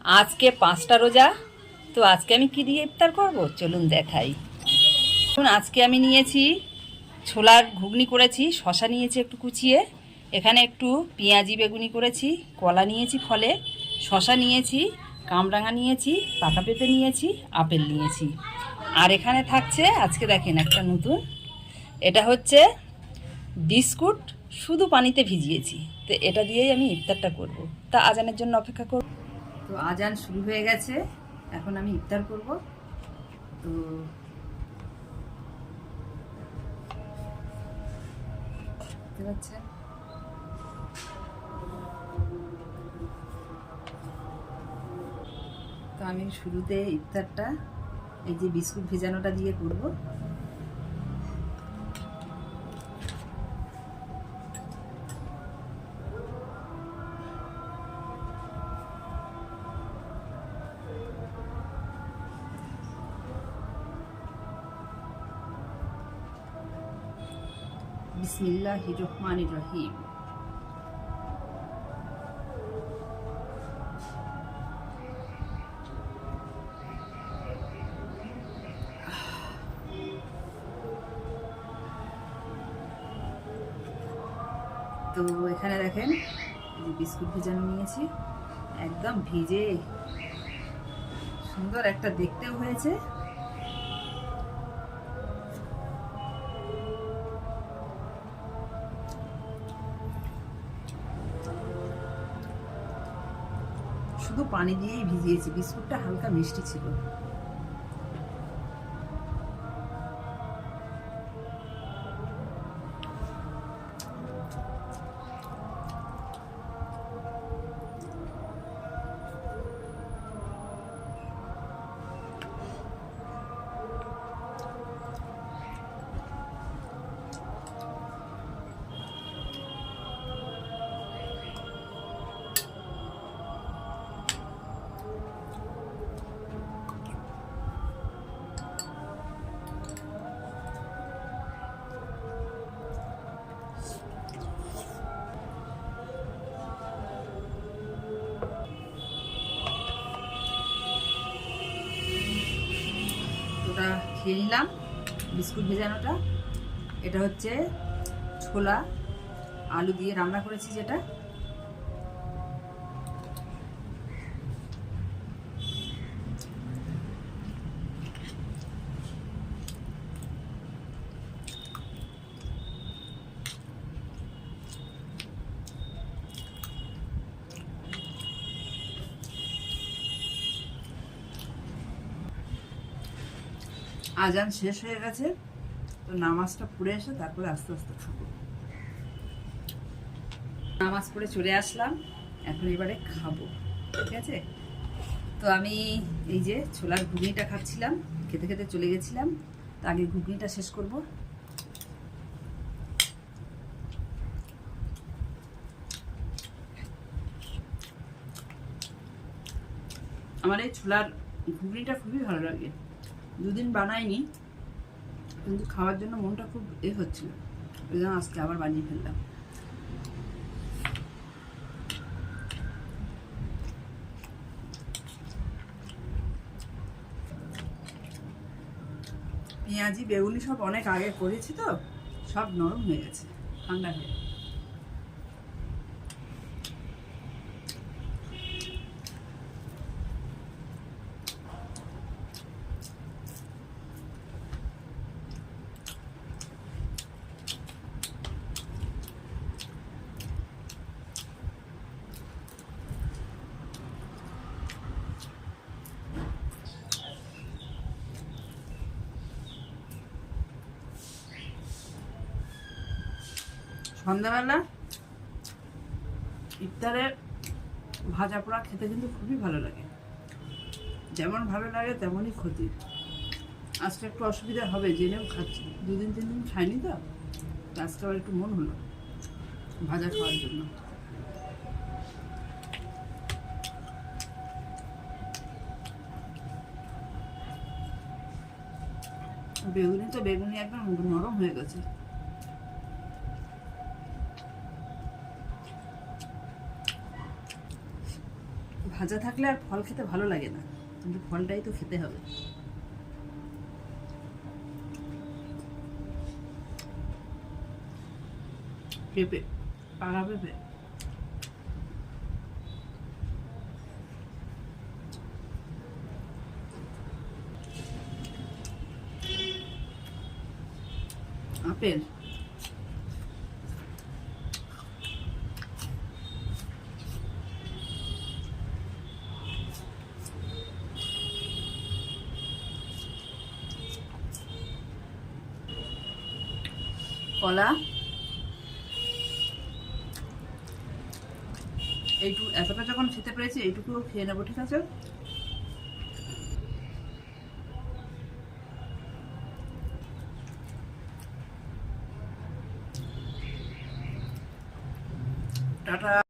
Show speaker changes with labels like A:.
A: আজকে 5টা রোজা। তো আজকে আমি কি দিয়ে ইফতার করব চলুন দেখাই। এখন আজকে আমি নিয়েছি ছোলার ঘুগনি করেছি, শশা নিয়েছি একটু কুচিয়ে, এখানে একটু পেঁয়াজি বেগুনি করেছি, কলা নিয়েছি ফলে, শশা নিয়েছি, কামরাঙা নিয়েছি, পাকা পেঁপে নিয়েছি, আপেল নিয়েছি। আর এখানে থাকছে আজকে দেখেন একটা নতুন, এটা হচ্ছে বিস্কুট, শুধু পানিতে ভিজিয়েছি। তো এটা দিয়েই আমি ইফতারটা করব। তা আজানের জন্য অপেক্ষা করব। তো আজান শুরু হয়ে গেছে, এখন আমি ইফতার করব। তো দেখতে পাচ্ছেন তো আমি শুরুতে ইফতারটা এই যে বিস্কুট ভেজানোটা দিয়ে করব। বিসমিল্লাহির রহমানির রহিম। তো এখানে দেখেন বিস্কুট ভেজানো নিয়েছি, একদম ভিজে সুন্দর একটা দেখতেও হয়েছে। শুধু পানি দিয়েই ভিজিয়েছি, বিস্কুটটা হালকা মিষ্টি ছিল। ওটা খেয়ে নিলাম বিস্কুট ভেজানোটা। এটা হচ্ছে ছোলা আলু দিয়ে রান্না করেছি, যেটা আজান শেষ হয়ে গেছে। তো নামাজটা পড়ে এসে তারপরে আস্তে আস্তে খাবো। নামাজ পড়ে চলে আসলাম, এখন এবারে খাবো, ঠিক আছে। তো আমি এই যে ছোলার ঘুগনিটা খাচ্ছিলাম, খেতে খেতে চলে গেছিলাম। তো আগে ঘুগনিটা শেষ করব। আমার এই ছোলার ঘুগনিটা খুবই ভালো লাগে, দুদিন বানাইনি, কিন্তু খাওয়ার জন্য মনটা খুব হচ্ছিল, ওই জন্য আজকে আবার বানিয়ে ফেললাম। পেঁয়াজি বেগুনি সব অনেক আগে করেছি, তো সব নরম হয়ে গেছে ঠান্ডা হয়ে। সন্ধ্যাবেলা ইফতারের ভাজা পোড়া খেতে কিন্তু খুবই ভালো লাগে, যেমন ভালো লাগে তেমনই ক্ষতি। আজকে একটু অসুবিধা হবে জেনেও খাচ্ছি, 2-3 দিন খাইনি, তো আজকে আবার একটু মন হলো ভাজা খাওয়ার জন্য। বেগুনি তো বেগুনি একদম নরম হয়ে গেছে। ভাজা থাকলে আর ফল খেতে ভালো লাগে না, কিন্তু ফলটাই তো খেতে হবে। পেঁপে, পাকা পেঁপে। আপেল, কলা, এইটুকু এতটা যখন খেতে পেরেছি এইটুকুও খেয়ে নেবো, ঠিক আছে।